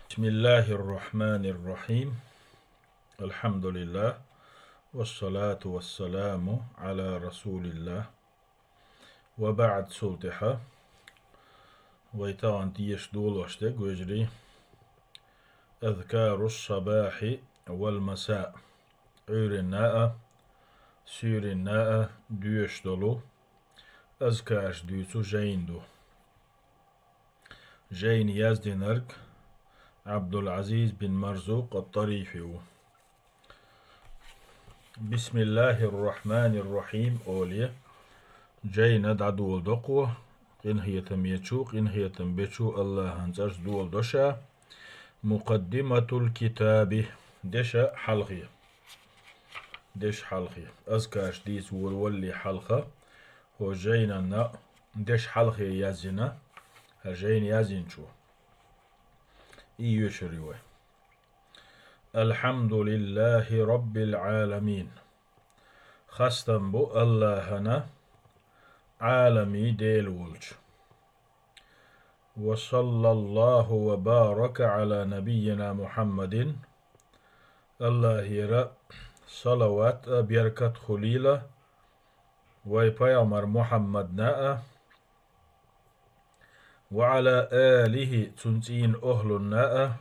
بسم الله الرحمن الرحيم. الحمد لله والصلاة والسلام على رسول الله وبعد سلطحة ويتوان تيش دول وشتك ويجري أذكار الصباح والمساء عير الناء سير الناء ديش دولو أذكاش ديسو جيندو جين يزدنرك عبد العزيز بن مرزوق الطريفي. بسم الله الرحمن الرحيم أولي جينا دعدول دقوة إن هي تميتشوق إن هي تنبتشو الله هنزرز دول دشا مقدمة الكتاب دشا حلقية دش حلقية أزكاش ديس والولي حلقة هو جينا نا دش حلقية يزنا هجين يزن شو إيوشريوه الحمد لله رب العالمين خستم بو الله هنا عالمي ديل ولج وصلى الله وبارك على نبينا محمد الله يرى صلوات بركة خليلة ويبيامر محمد ناء وعلى آله تنتين أهل الناء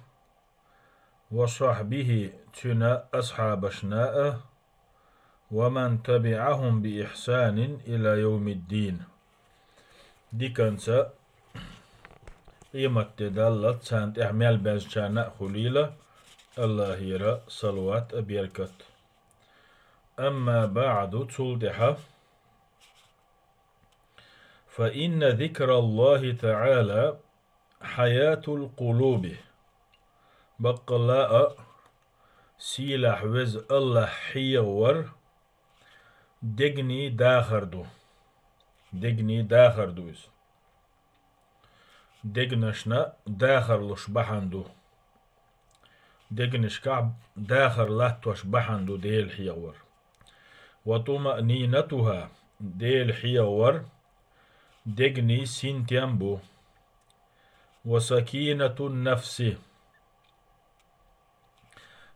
وصحبه تنا أصحاب شناء ومن تبعهم بإحسان إلى يوم الدين. دي كانت قيمة تدلت سانت إعمال بازجانا خليلة الله يرى صلوات أبيركت. أما بعد تصلدها فإن ذكر الله تعالى حياة القلوب بقلاء سيلح وز الله حيور دقني داخردوز دقنشنا داخرلش بحندو دقنش كعب داخر لاتوش بحندو ديل حيور وطمأنينتها ديل حيور دقني سنتيامبو وسكينة النفس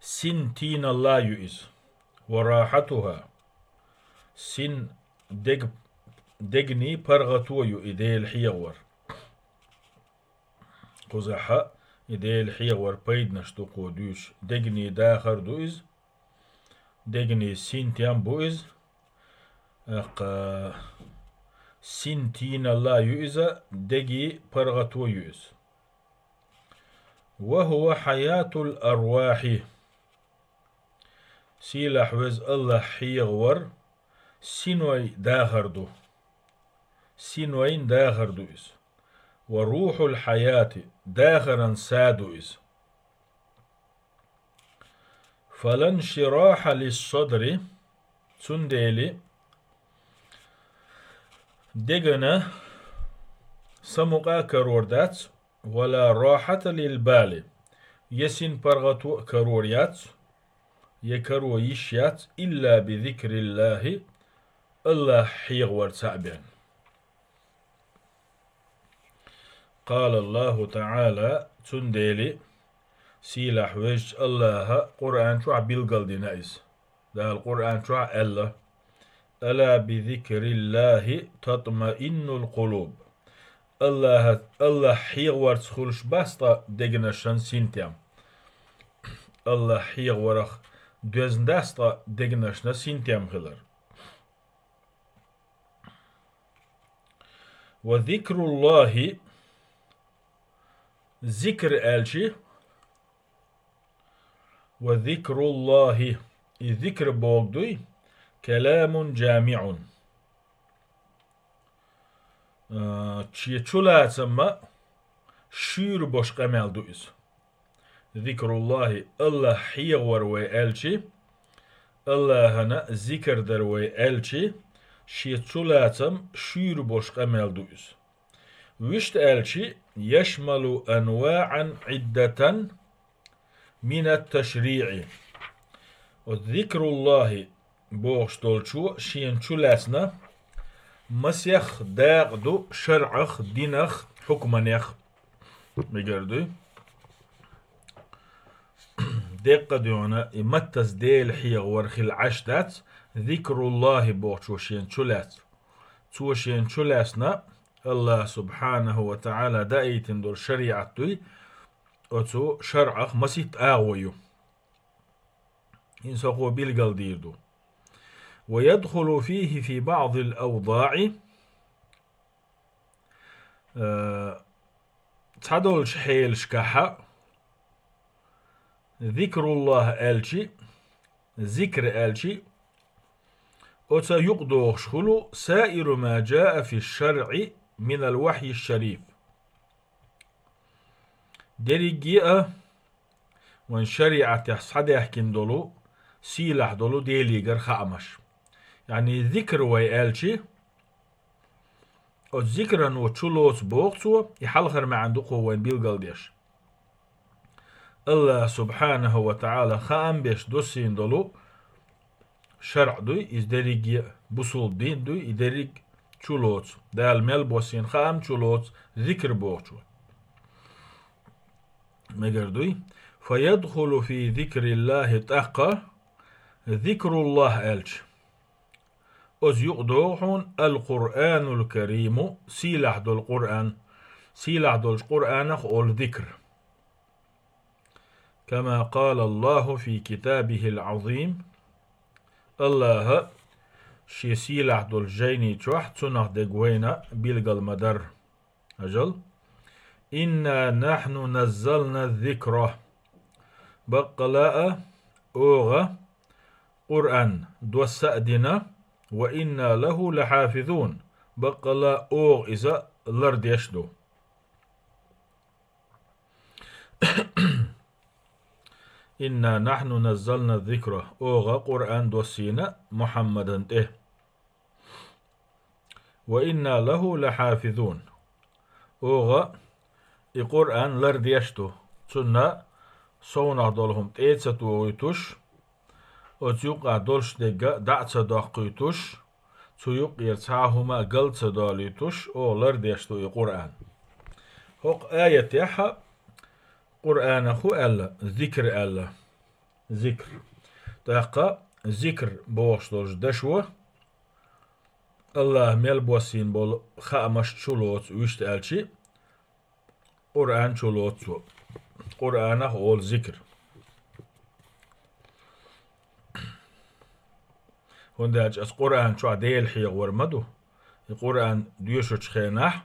سنتين الله يؤس وراحتها سن دقني برغتو يؤديل حيور قزحة إديل حيور بيد نشتقو دوش دقني داخر دوز دقني سنتيام بوز سنتين الله يؤز دقي برغتو يؤز وهو حياة الأرواح سيلح وز الله حيور سينوين داخردو إس وروح الحياة داخرا سادو إس فلا انشراح للصدر سنديلي دقنا سمقا كروردات ولا راحة للبال يسن برغتو كروريات يكرو يشيات إلا بذكر الله حيغور تعبان. قال الله تعالى تنديلي سيلح وجه الله قرآن شو بيلقل دينايز ده القرآن شو الله ألا بذكر الله تطمئن القلوب الله حيغور تخلش باستا دقنا شان سنتيام الله حيغورخ دوزن داستا دقنا شنا سنتيام خلر وذكر الله ذكر آلشي وذكر الله ذكر بوغدوي كلام جامع تشيتشولا تسمى شير بوش قمال دوئس ذكر الله الله حيغور وآلشي الله هنا ذكر در وآلشي شيتشولا تم شير بوش قمال دوئس وشت آلشي يشمل أنواعا عدة من التشريع وذكر الله بوغش دولشو شين شلاسنا مسيخ داغدو شرعخ دينخ حكمنيخ مجردو دقة ديونا إمتز ديل حيغ ورخل عشتات ذكر الله بوشوشين شلات توشين شلاسنا الله سبحانه وتعالى دايتن دور شريعتي أتو شرعخ مسيت آويو إن سقو بالقل ديردو ويدخل فيه في بعض الأوضاع تعدل شحيل شكاحة ذكر الله آلشي ذكر آلشي وسيقضوا شخلو سائر ما جاء في الشرع من الوحي الشريف دريجيئة وان شريعة يحصد يحكين دولو سيلح دولو ديليجر خامش يعني ذكر ويالشي الذكر انو تشولوس بوغتو يحلخر ما عنده قوين بيلقل ديش الله سبحانه وتعالى خام بيش دوسين دولو شرع دوي ازدريج بصول دين دوي ادريج تشولوس دال ميل بوسين خام تشولوس ذكر بوغتو مجردوي فيدخل في ذكر الله تقى ذكر الله ألش أز يقدوحون القرآن الكريم سيلح دو القرآن سيلح دو القرآن أول ذكر كما قال الله في كتابه العظيم الله شي سيلح دو الجيني تروح تنخ دقوينا بيلغ المدر أجل إنا نحن نزلنا الذكر بقلاء أوغا قرآن دو سأدنا وإنا له لحافظون بقلاء أوغ إذا لرد يشدو إنا نحن نزلنا الذكر أوغا قرآن دو سينا محمدا إيه وإنا له لحافظون أوغا القرآن لرد يشدو تنا صونع دولهم تيتسة ويتوش وتيوقع دولش دقا دعتسة دقيتوش تيوق يرتاهما قلتسة دوليتوش أو لرد يشدو القرآن هوق آية يحا قرآن أخو ألا ذكر ألا ذكر تاقا ذكر بوش دولش دشوة الله ميل بوسين بول خامش شلوت ويشت ألشي قرآن شلوت قرآن أول ذكر هنداج أس قرآن شو عديل حيغ ورمدو القرآن ديوشوش خيناح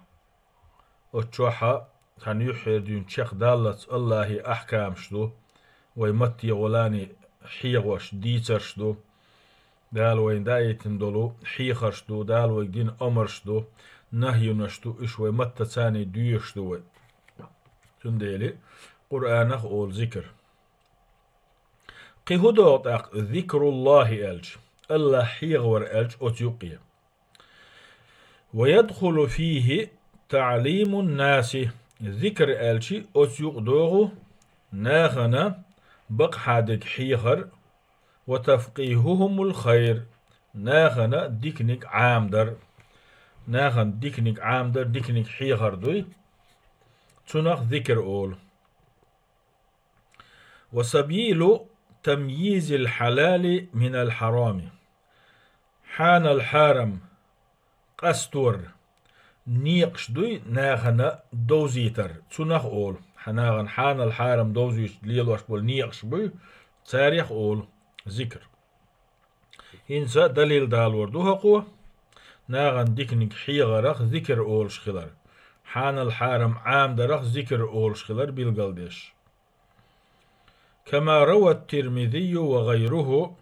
وتشوحا كان يحير ديون تشيخ دالت الله أحكام شدو ويمتي غلاني حيغوش ديتر شدو دال وين دايتن دولو حيخر شدو دال وين أمر شدو نهي نشدو إش ويمتى تاني ديوش دو تنديلي قرآن أول ذكر قهدو ذكر الله ألج الله حيغور ألج أتيوقيا ويدخل فيه تعليم الناس ذكر ألشي أتيوق دوغو ناغنا بق حادك حيغر وتفقيههم الخير ناغنا ديكنيك عامدر ناغن ديكنيك عامدر ديكنيك حيغر دوي تنخ ذكر أول وسبيل تمييز الحلال من الحرام حان الحرم قستور نيقش دوي ناغنا دوزيتر تنخ أول حناغن حان الحرم دوزيش ليلوش بول نيقش بي تاريخ أول ذكر إنسا دليل دالور دوها قوة ناغن ديكنيك حيغرخ ذكر أول شخلر حان الحرم عام درخ ذكر أول شخلر بالقلدش كما روى الترمذي وغيره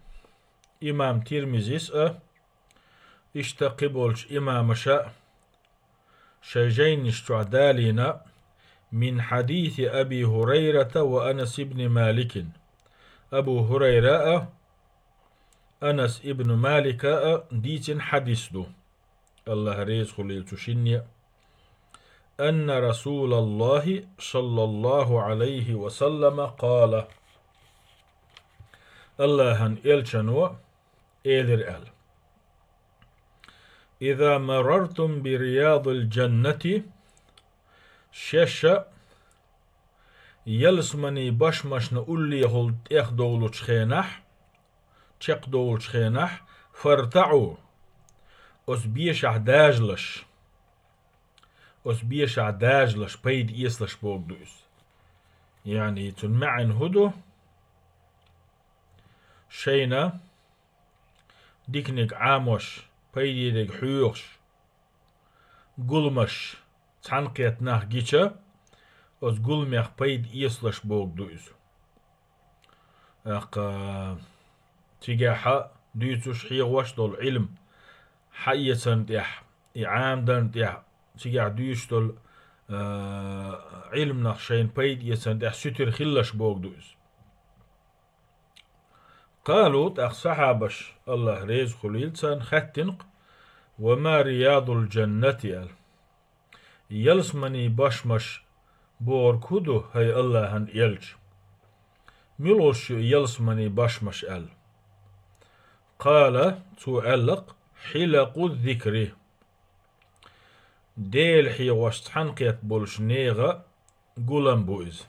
إمام ترمذيس اشتقبولش إمام شاء شجين اشتعدالنا من حديث أبي هريرة وأنس بن مالك أبو هريرة أنس ابن مالك ديت حديث دو الله ريز خليل تشني أن رسول الله صلى الله عليه وسلم قال الله إلشنو إلر أل إذا مررتم برياض الجنة شش يلسمني بشمشنا أولي هل تيخ دولو تشخينح تشق دولو تشخينح فارتعو أس بيشع داجلش أس بيشع داجلش بيد إيسلش بوك دوس يعني تنمعن هدو شينا ديكنك عاموش بيد يدك حيوش قلمش تعنقيت ناح جيشا أس قلميخ بيد إيسلش بوك دوس أقا تيجاحا دوسوش حيوش دول علم حية سنتيح إعام دنتيح تيجا دوش دول علم نخشين بيد يسنتيح ستر خلش بوك دوس قالوا تأخ صحابش الله ريز خليلسان ختنق وما رياض الجنة أل يلسمني باشمش بور كدو هي الله هن يلج ملوش يلسمني باشمش أل قال تؤلق حلق الذكر ديل حي واشتحنقيت بولش نيغا قولن بويز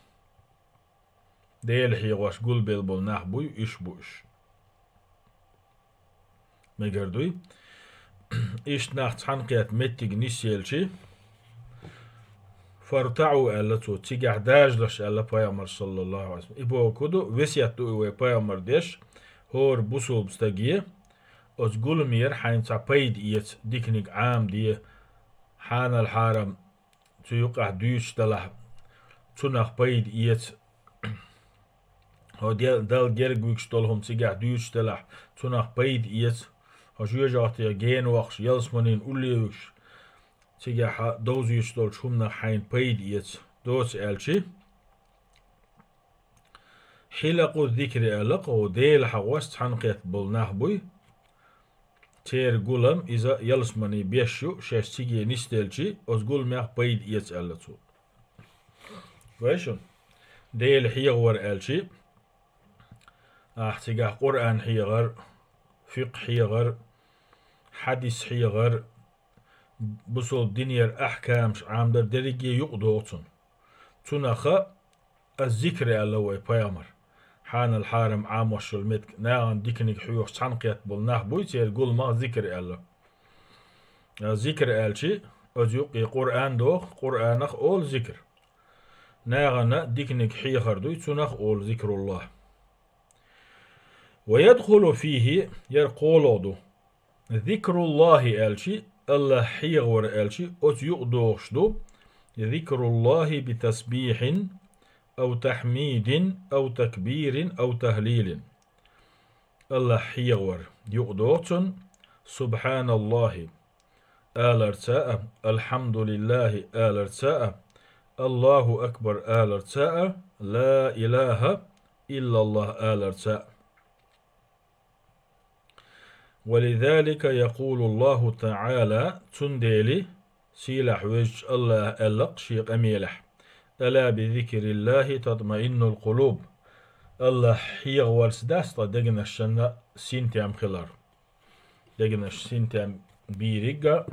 ديل حي واش قول بيل بول ناح بوي إش بوش مقردوي إش ناح تحنقيت متق نسيلشي فارتعوا ألا تو تيجح داجلش ألا بايامر صلى الله عليه وسلم إبو كدو وسيات تو بايامر ديش هور بوسول بستاقيه أز قول مير حين تعبيد إيت ديكنيك عام دي حان الحارم تيوقع دوش دلح تنخ بيد إيت هو دال جرجوكش دولهم تيجح دوش دلح تنخ بيد إيت هو شو يجاعت جين وقش يلسمنين أوليوش تيجح دوزيش دول شومنا حين بيد إيت دوس ألشي حلقو الذكر ألق وديل حواست حنقيت بولناح بوي تير قولم إذا يلسمني بيشو شاش تيجي نستيلشي أز قول ميخ بيد إيت ألتو ويشون ديل حيغور ألشي احتيجاه قرآن حيغر فقه حيغر حديث حيغر بصول دنيا أحكام عامدر درجي يقضوتون تنخا الذكر اللوي بيامر حان الحارم عام وشل متك ناغن ديكنيك حيوخ تعنقيت بولناح بويتير قول ما ذكر الله ذكر ألشي أزيوقي قرآن دوخ قرآنخ أول ذكر ناغن ديكنيك حيغر دوي تنخ أول ذكر الله ويدخل فيه يرقولودو ذكر الله ألشي الله حيغور ألشي أتيقدوشدو ذكر الله بتسبيح أو تحميد أو تكبير أو تهليل الله حيغور يقدوتن سبحان الله آلرتاء الحمد لله آلرتاء الله أكبر آلرتاء لا إله إلا الله آلرتاء ولذلك يقول الله تعالى تنديلي سيلح وجه الله ألق شيق أميلح ألا بذكر الله تطمئن القلوب الله حيغ والسداستا دقنا الشنة سينتام خلار دقنا سينتام بيرقا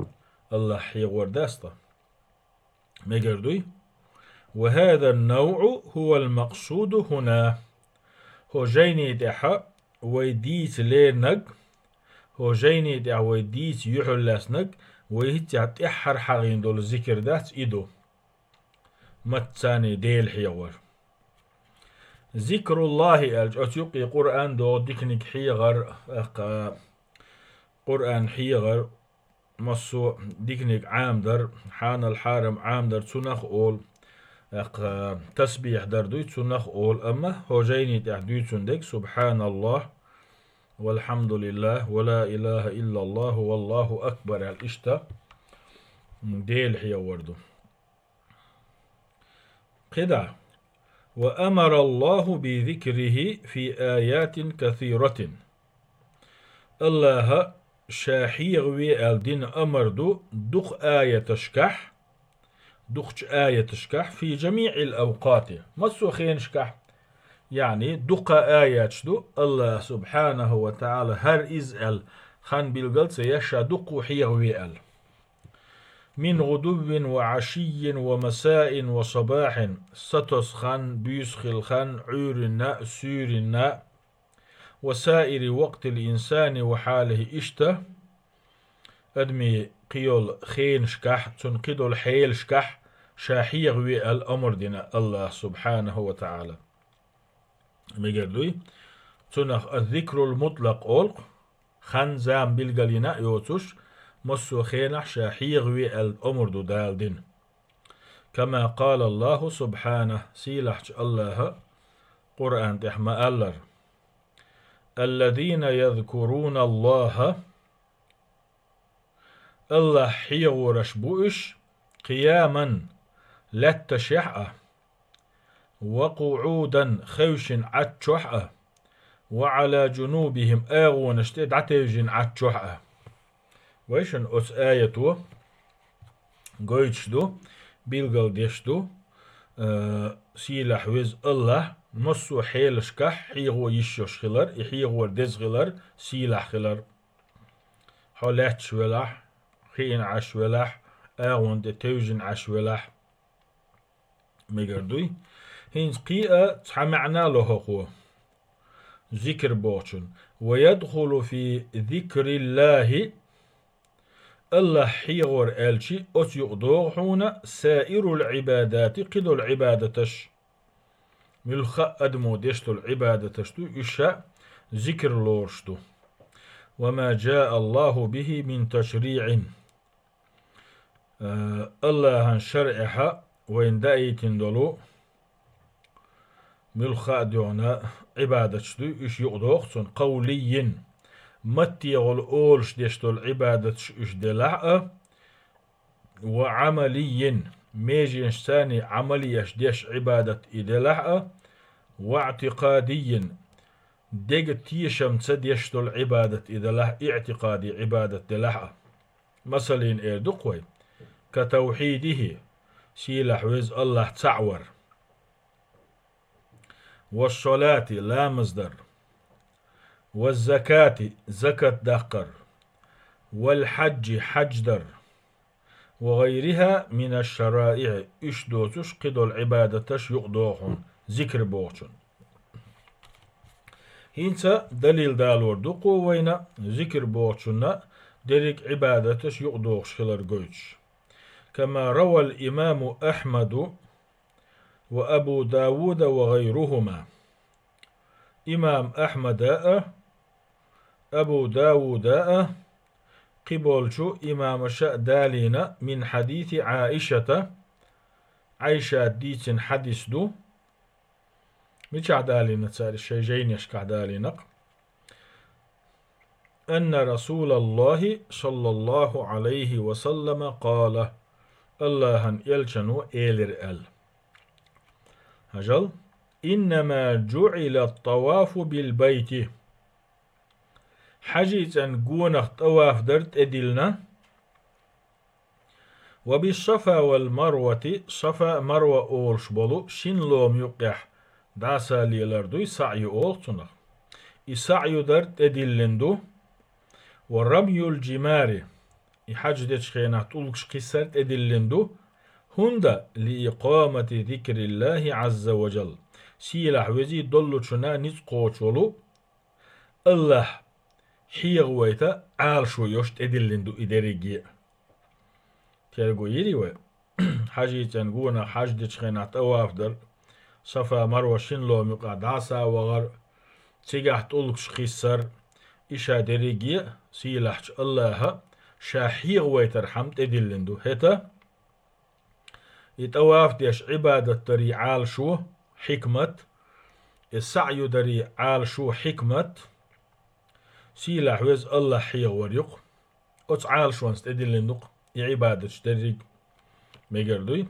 الله حيغ ورداستا مقردوي وهذا النوع هو المقصود هنا هو جيني دحا ويديت لينك هو جيني دع ويديت يحل لاسنك ويهتعت إحر حغين دول الذكر دات إدو متساني ديل حيغور ذكر الله أتيقي قرآن دو ديكنك حيغر قرآن حيغر مصو ديكنك عامدر حان الحارم عامدر تنخ أول تسبيح دردوي تنخ أول أما هو جيني دع دويتون سبحان الله والحمد لله ولا إله إلا الله والله أكبر الإشتا ديل هي وردو قدع وأمر الله بذكره في آيات كثيرة الله شاحيغ الدين أمردو دخ آية تشكح دخش آية تشكح في جميع الأوقات مصو خين شكح يعني دقة آيات شدو الله سبحانه وتعالى هر إزال خان بالقلت يشا دقو حيه ويأل من غدو وعشي ومساء وصباح ستسخن بيسخلخن عورنا سورنا وسائر وقت الإنسان وحاله إشته أدمي قيول خين شكح تنقيد الحيل شكح شاحيغ وي الأمر دينا الله سبحانه وتعالى مجدوي تنخ الذكر المطلق أولق خان زام بالقلينا يوتوش مسو خينح شاحيغ وي الأمر دو دالدين كما قال الله سبحانه سيلح الله قرآن تحمى الله الذين يذكرون الله حيورش بوش قياما لتشحأ وقعودا خوش عتشحأ وعلى جنوبهم آغون اشتد عتيجن عتشحأ ويشن أس آية قويتش دو بيلغل ديش دو سيلح ويز الله مسو حيلش كح حيغو يشوش خلر يحيغو دز خلر سيلح خلر حولاتش ولح خين عش ولح آغون دي توجن عش ولح ميقردوي هين قيئة تحمعنا له قوة ذكر بوشن ويدخل في ذكر الله حيغور ألشي أت يقضوحون سائر العبادات قدو العبادتش ملخ أدمو ديشتو العبادتشتو إشاء ذكر لورشتو وما جاء الله به من تشريع الله هن شرعها وين دايتن دولو ملخ أدونا عبادتشتو إش يقضوحتون قولي متي يغل أولش ديشتو العبادتش إش دلعأ وعملي ميجي إنساني عمليش ديش عبادة إدلعأ واعتقادي ديج تيشم تسديشتو العبادة إدلع اعتقادي عبادة دلعأ مثلا إيردقوي كتوحيده سيلح ويز الله تعور والصلاة لا مصدر والزكاة زكاة دقر والحج حج در وغيرها من الشرائع اشدوتش قدو العبادتش يقضوحون ذكر بوغشون هينسا دليل دالور دقو وينا ذكر بوغشون دريك عبادتش يقضوحش خلر قويتش كما روى الإمام أحمد وأبو داود وغيرهما إمام أحمد أبو داود قبولشو إمام شاء دالينا من حديث عائشة عائشة ديت حديث دو مش عدالينا تسال الشيء جين يشكع دالينا أن رسول الله صلى الله عليه وسلم قال الله يلشنو إيلر أل هجل إنما جعل الطواف بالبيت حجيت أن قونخ طواف درت أدلنا وبالصفا والمروة صفا مروة أولش بولو شين لوم يقح داسا ليلردو سعي أولتنا إسعي درت أدلندو ورمي الجمار إحاج ديش خينا تولكش قسرت أدلندو هندا لإقامة ذكر الله عز وجل سيلح وزي دولو شنا نزقوشولو الله حيغ ويتا عال شو يوشت ادلندو ادريجي تيرغو يريوه حاجي تنقونا حاج ديشخينا تواف در صفا مروة شنلو مقا داسا وغر تيجح تولكش خيسر إشا دريجي سيلحش الله شا حيغ ويتر حمت ادلندو هتا يتواف ديش عبادة دري عال شو حكمة السعي دري عال شو حكمة سيلا حوز الله حيغ وريق أتعال شوان ستدل لندق عبادة تدريق ميقردوي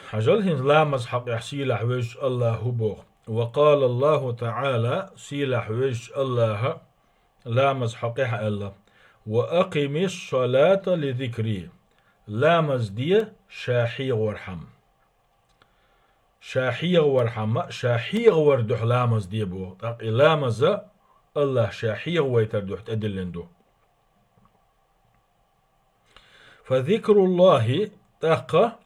حجلهن لامز حق يحسيلا حوز الله هبوغ وقال الله تعالى سيلا حوز الله لامز حق الله وأقم الصلاة لذكري لامز دي شاحيغ ورحم شاحيغ ورحمة شاحيغ وردح لامز دي بو تاقي لامز الله شاحيغ ويتردح تدلندو فذكر الله تاقة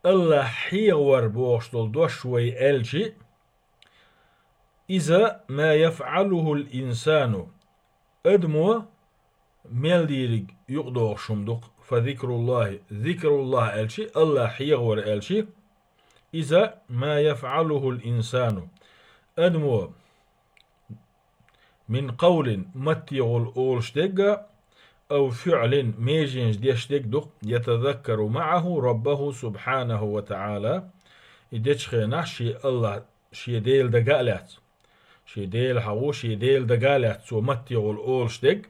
الله حيور بوشتل دوشوي ألشي إذا ما يفعله الإنسان أدمو ميلديرج يقدر شمدق فذكر الله ذكر الله ألشي الله حيور ألشي إذا ما يفعله الإنسان أدمو من قول متيغل أولشتق أو فعل ميجنج ديشتق يتذكر معه ربه سبحانه وتعالى إدتش خيناح شي الله شي ديل دقالات شي ديل حقو شي ديل دقالات سو متيغل أولشتق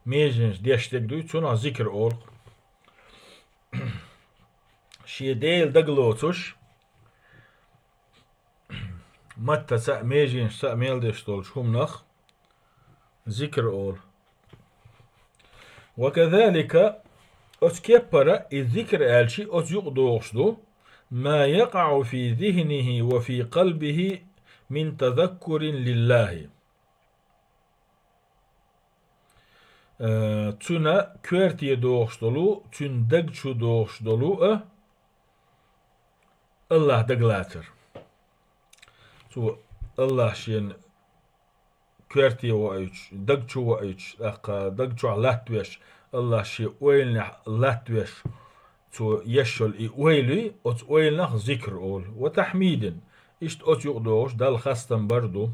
ميجنج ديشتق دوي تسونا ذكر أول شي ديل دقلوتوش متى سأ ميجنج سأ ميل ديشتول شهم نخ ذكر أول وكذلك أتكبر الذكر آلشي أتيقدوشدو ما يقع في ذهنه وفي قلبه من تذكر لله تنا كورتي دوشدلو تن دقشو دوشدلو الله دقلاتر تو الله شين كورتي وأيش دقشو وأيش دقشو على تويش الله شي ويلنا لاتويش تو يشل ويلي أت ويلنا ذكر أول وتحميد إشت أت يقدوش دال خستن بردو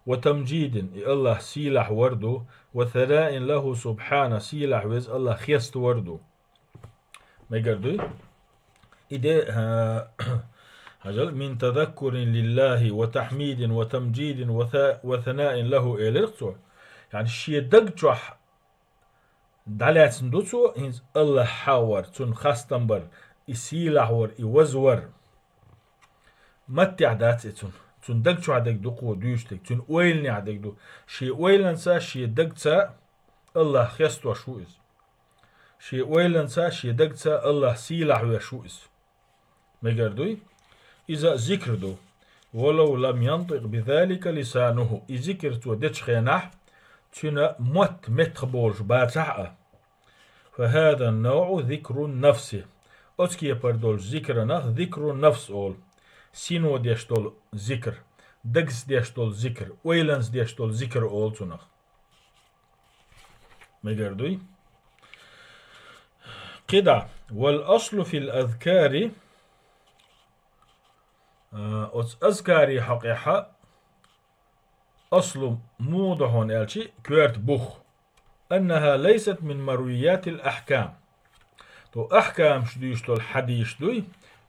وتمجيد الله سيلح وردو وثناء له سبحانه سيلح ويز الله خيست وردو ما يقردو إذا هجل من تذكر لله وتحميد وتمجيد وثناء له إلرقصو يعني الشيء دقجح دالات سندوتسو هنز الله حاور تون خاستنبر إسيلح ور إوزور متى عدات تون دقجو عدك دقو ديوشتك تون ويلني عدك دو شي ويلنسا شي دقتا الله خيستو شوئز شي ويلنسا شي دقتا الله سيلح وشوئز ما يقردوي إذا ذكردو ولو لم ينطق بذلك لسانه إذكرتو دتش خيناح تنا متخبولش باتحة فهذا النوع ذكر النفس أتكي بردول ذكرنا ذكر النفس أول سينو ديشتول ذكر دقس ديشتول ذكر ويلنس ديشتول ذكر أول تنخ مجردوي قدع والأصل في الأذكار أذكاري حقيقة أصل موضح ألشي كويرت بوخ أنها ليست من مرويات الأحكام تو أحكام شديشتو الحديث دوي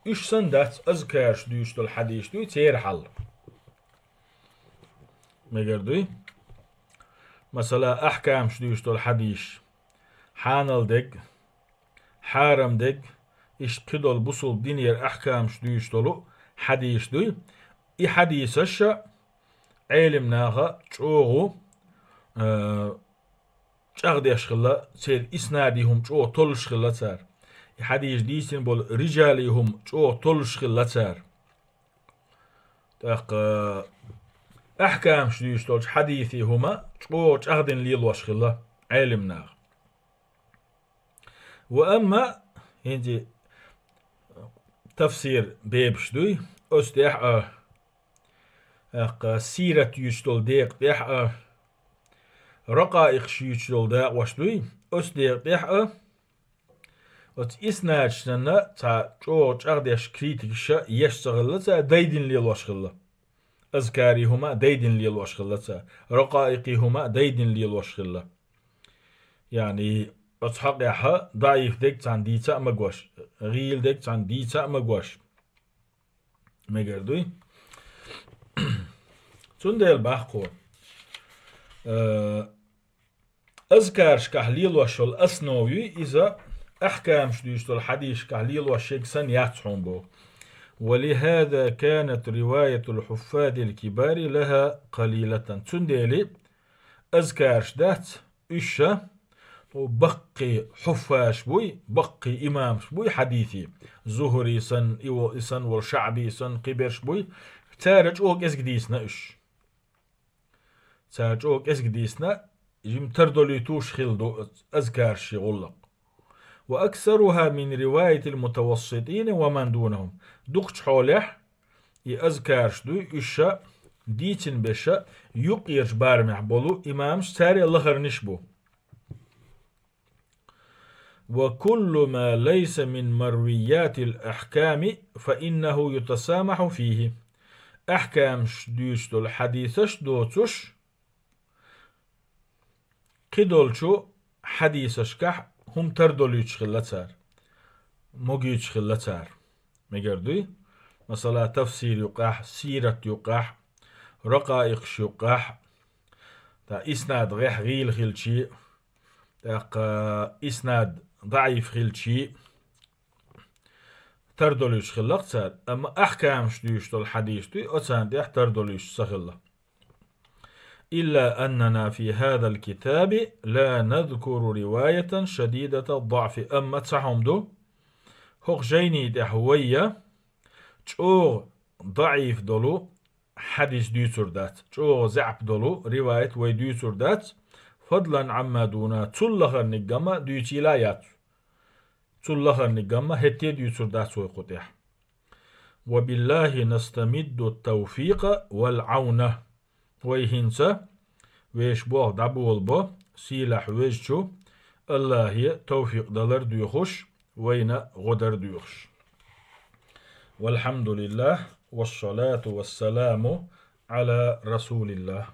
إيش سندات أذكار شديشتو الحديث دوي تير حل مجردوي مثلا أحكام شديشتو الحديث حانل دق حارم دق إيش قدول بصل دينير أحكام شديشتو حديث دوي إي حديث الشا علم ناغا چوغو چاغ يشخلا سير إسنادهم چو طلش خلا تار إي حديث ديسين بول رجالهم چو طلش خلا تار تاق أحكام شديش طلش حديثي هما چو چاغدن ليلوش خلا علم ناغ وأما هندي تفسير بيبشدوي أستيح سيرة يشتول ديق ديح رقائق يشتول ديق وشدوي أستيق ديح أت إسناد شننا تا چوچ أغديش كريتك شا يشتغل تا ديدن ليل وشغل أذكاري هما ديدن ليل وشغل تا رقائقي هما ديدن ليل وشغل يعني أتحقيها ضعيف ديك تان ديتا مقوش غيل ديك تان ديتا مقوش مقردوي تندل باحقو أذكار شكحليل وشل أسنوي إذا أحكام شديشتو الحديث شكحليل وشيكسن ياتحون بو ولهذا كانت رواية الحفاظ الكبار لها قليلة تندلي أذكار شدات إشا وبقي حفاش بوي بقي إمام بوي حديثي زهري سن إيو إسن والشعبي سن قبرش بوي تارج أوك إسقديسنا إش تارج أوك إسقديسنا جم تردولي توش خلدو أذكار شي غلق وأكثرها من رواية المتوسطين ومن دونهم. دقش حولح يأذكارش دو إشا ديتن بشا يقيرش بارمح بولو إمام ساري الله نشبو. وكل ما ليس من مرويات الأحكام فإنه يتسامح فيه. أحكام ديشتو الحديثش دوتش قدولشو حديثش كح هم تردوليش خلتار موجيش خلتار مجردوي مثلا تفسير يقاح، سيرة يقاح، رقائق يقاح، تا إسناد غيح غيل خلشي، تا إسناد ضعيف خلشي تردوليش خلتار. أما أحكام شديش الحديث دي أتسان دي تردوليش سخلة. إلا أننا في هذا الكتاب لا نذكر رواية شديدة الضعف. أما تسحهم دو هو جيني دحوية تشو ضعيف دولو حديث ديوتر دات، تشو زعب دولو رواية ويديوتر دات، فضلا عما دونا تلغر نقما ديوتي لا يات تلغر نقما هتي ديوتر دات ويقوتيح. وبالله نستمد التوفيق والعونة. ويهنسا ويش بوغ دابول بو سيلاح ويجشو الله هي توفيق دلر ديوخش وينا غدر ديوخش. والحمد لله والصلاة والسلام على رسول الله.